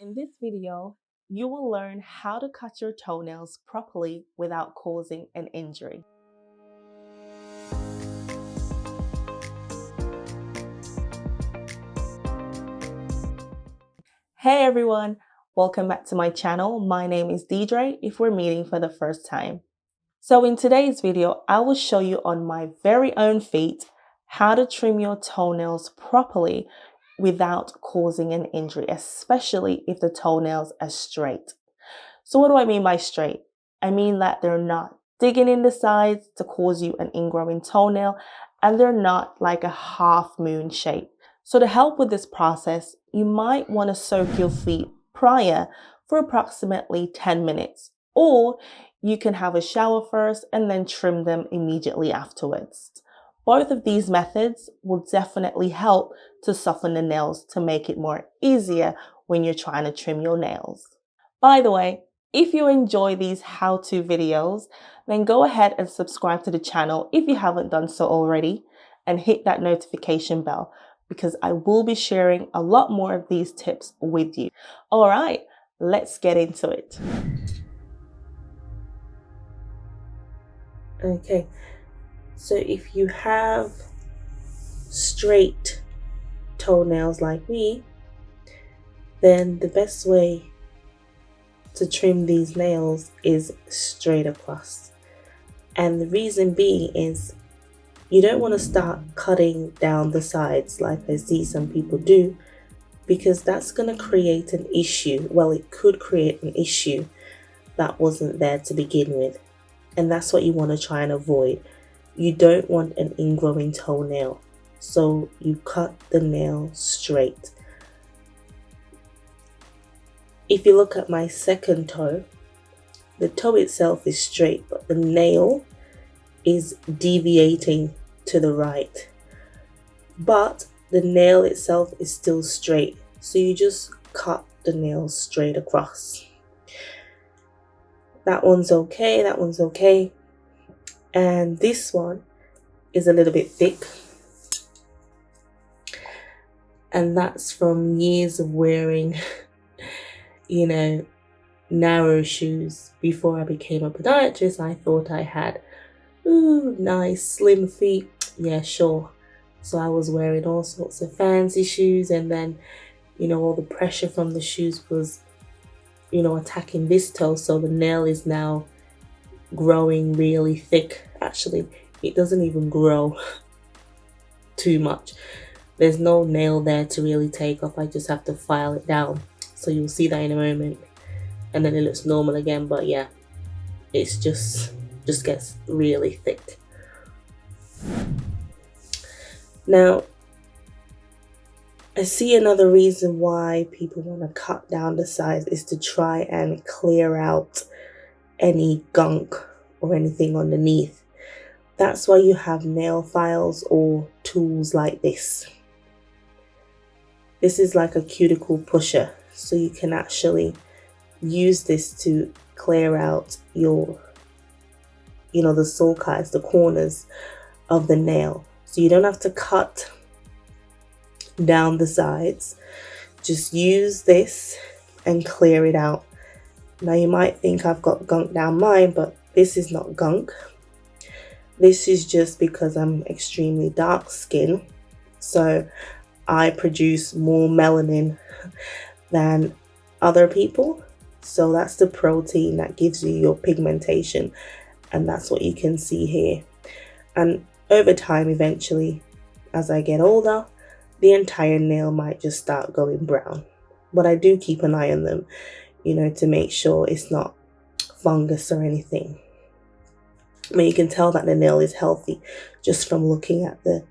In this video, you will learn how to cut your toenails properly without causing an injury. Hey everyone, welcome back to my channel. My name is Deidré if we're meeting for the first time. So in today's video, I will show you on my very own feet how to trim your toenails properly without causing an injury, especially if the toenails are straight. So what do I mean by straight? I mean that they're not digging in the sides to cause you an ingrowing toenail, and they're not like a half moon shape. So to help with this process, you might want to soak your feet prior for approximately 10 minutes, or you can have a shower first and then trim them immediately afterwards. Both of these methods will definitely help to soften the nails to make it more easier when you're trying to trim your nails. By the way, if you enjoy these how-to videos, then go ahead and subscribe to the channel if you haven't done so already, and hit that notification bell because I will be sharing a lot more of these tips with you. All right, let's get into it. Okay, so if you have straight toenails like me, then the best way to trim these nails is straight across. And the reason being is you don't want to start cutting down the sides like I see some people do, because that's going to create an issue. Well, it could create an issue that wasn't there to begin with. And that's what you want to try and avoid. You don't want an ingrowing toenail, so you cut the nail straight. If you look at my second toe, the toe itself is straight, but the nail is deviating to the right. But the nail itself is still straight, so you just cut the nail straight across. That one's okay, that one's okay. And this one is a little bit thick. And that's from years of wearing, narrow shoes. Before I became a podiatrist, I thought I had, nice slim feet. Yeah, sure. So I was wearing all sorts of fancy shoes, and then, all the pressure from the shoes was, attacking this toe. So the nail is now growing really thick. Actually, it doesn't even grow too much. There's no nail there to really take off. I just have to file it down. So you'll see that in a moment. And then it looks normal again. But yeah, it's just gets really thick. Now, I see another reason why people want to cut down the sides is to try and clear out any gunk or anything underneath. That's why you have nail files or tools like this. This is like a cuticle pusher, so you can actually use this to clear out your, the sulcus, the corners of the nail. So you don't have to cut down the sides. Just use this and clear it out. Now you might think I've got gunk down mine, but this is not gunk. This is just because I'm extremely dark skinned, so I produce more melanin than other people. So that's the protein that gives you your pigmentation, and that's what you can see here. And over time, eventually, as I get older, the entire nail might just start going brown. But I do keep an eye on them, to make sure it's not fungus or anything. I mean, you can tell that the nail is healthy just from looking at the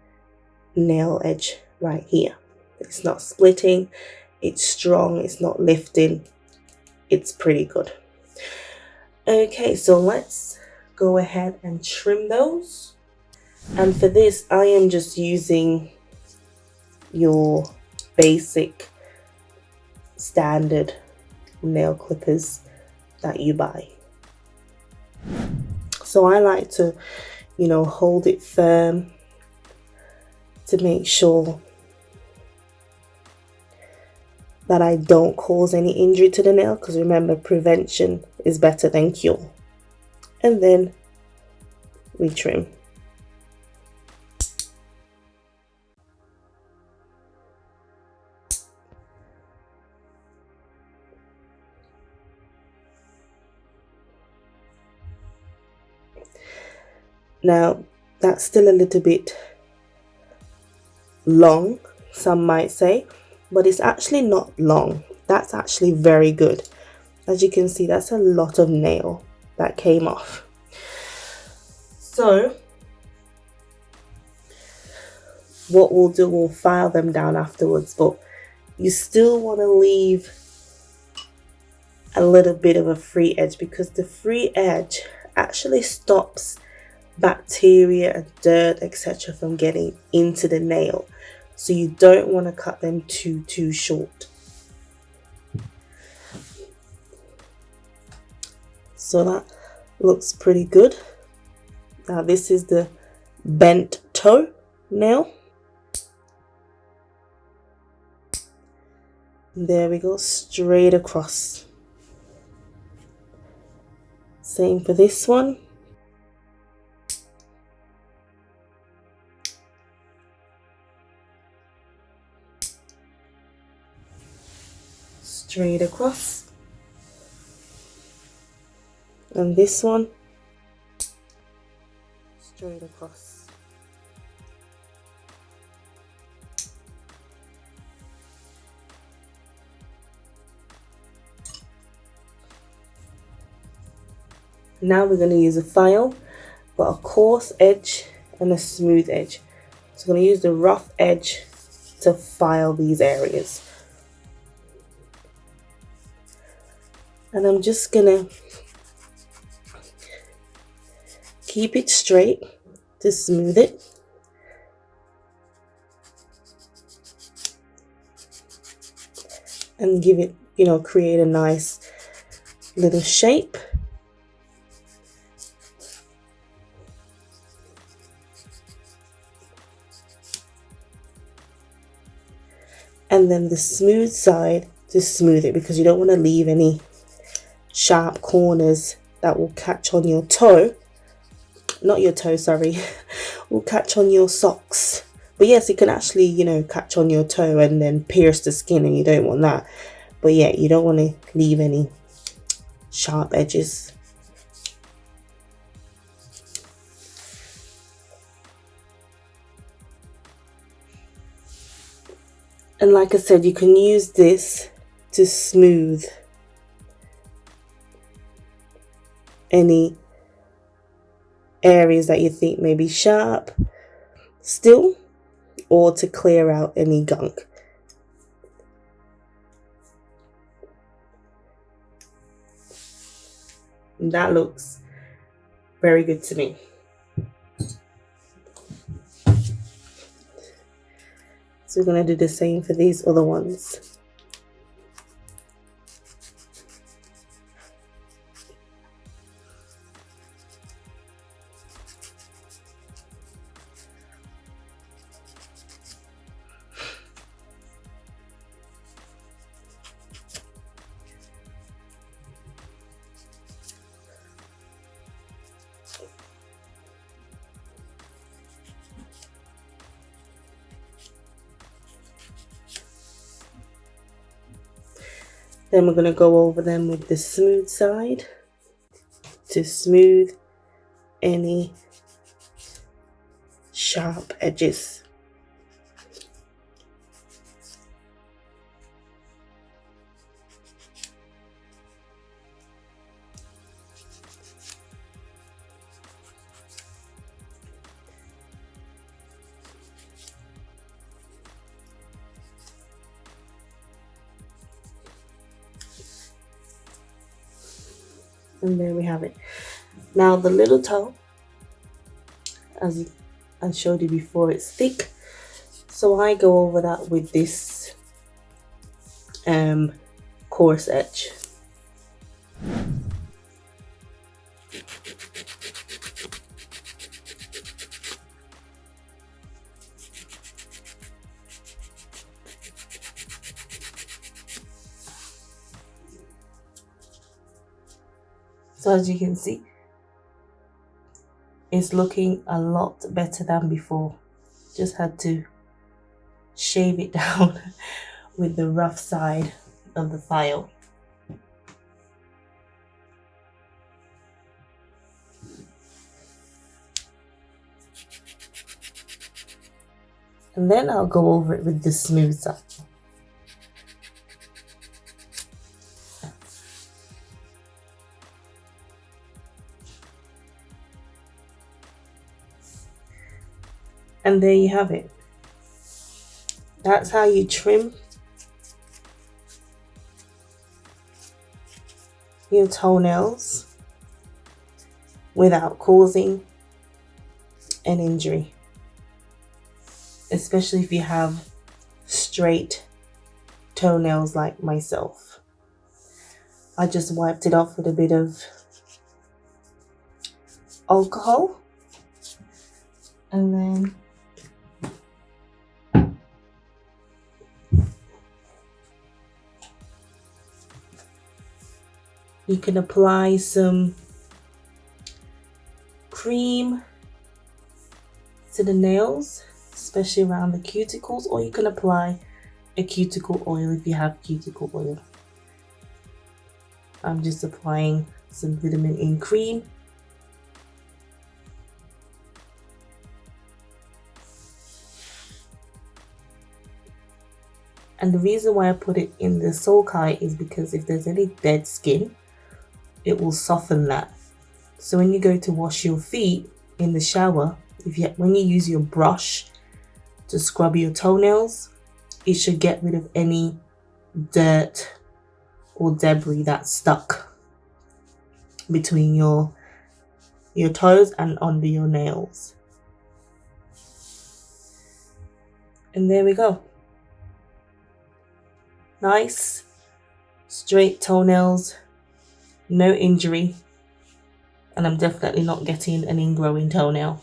nail edge right here. It's not splitting, it's strong, it's not lifting. It's pretty good. Okay, so let's go ahead and trim those. And for this, I am just using your basic standard nail clippers that you buy. So I like to, hold it firm to make sure that I don't cause any injury to the nail, because remember, prevention is better than cure. And then we trim. Now, that's still a little bit long, some might say, but it's actually not long. That's actually very good. As you can see, that's a lot of nail that came off. So what we'll do, we'll file them down afterwards, but you still want to leave a little bit of a free edge, because the free edge actually stops bacteria and dirt, etc., from getting into the nail. So you don't want to cut them too short. So that looks pretty good. Now this is the bent toe nail. There we go, straight across. Same for this one. Straight across. And this one, straight across. Now we're going to use a file, but a coarse edge and a smooth edge. So I'm going to use the rough edge to file these areas. And I'm just going to keep it straight to smooth it. And give it, create a nice little shape. And then the smooth side, to smooth it, because you don't want to leave any sharp corners that will catch on your toe. Not your toe, sorry. Will catch on your socks. But yes, it can actually, catch on your toe and then pierce the skin, and you don't want that. But yeah, you don't want to leave any sharp edges. And like I said, you can use this to smooth any areas that you think may be sharp still, or to clear out any gunk. And that looks very good to me. So we're going to do the same for these other ones. Then we're going to go over them with the smooth side to smooth any sharp edges. And there we have it. Now the little toe, as I showed you before, it's thick. So I go over that with this coarse edge. So as you can see, it's looking a lot better than before. Just had to shave it down with the rough side of the file. And then I'll go over it with the smooth side. And there you have it. That's how you trim your toenails without causing an injury, especially if you have straight toenails like myself. I just wiped it off with a bit of alcohol, and then you can apply some cream to the nails, especially around the cuticles, or you can apply a cuticle oil if you have cuticle oil. I'm just applying some vitamin E cream. And the reason why I put it in the sulci is because if there's any dead skin, it will soften that. So when you go to wash your feet in the shower, when you use your brush to scrub your toenails, it should get rid of any dirt or debris that's stuck between your toes and under your nails. And there we go. Nice, straight toenails, no injury, and I'm definitely not getting an ingrowing toenail.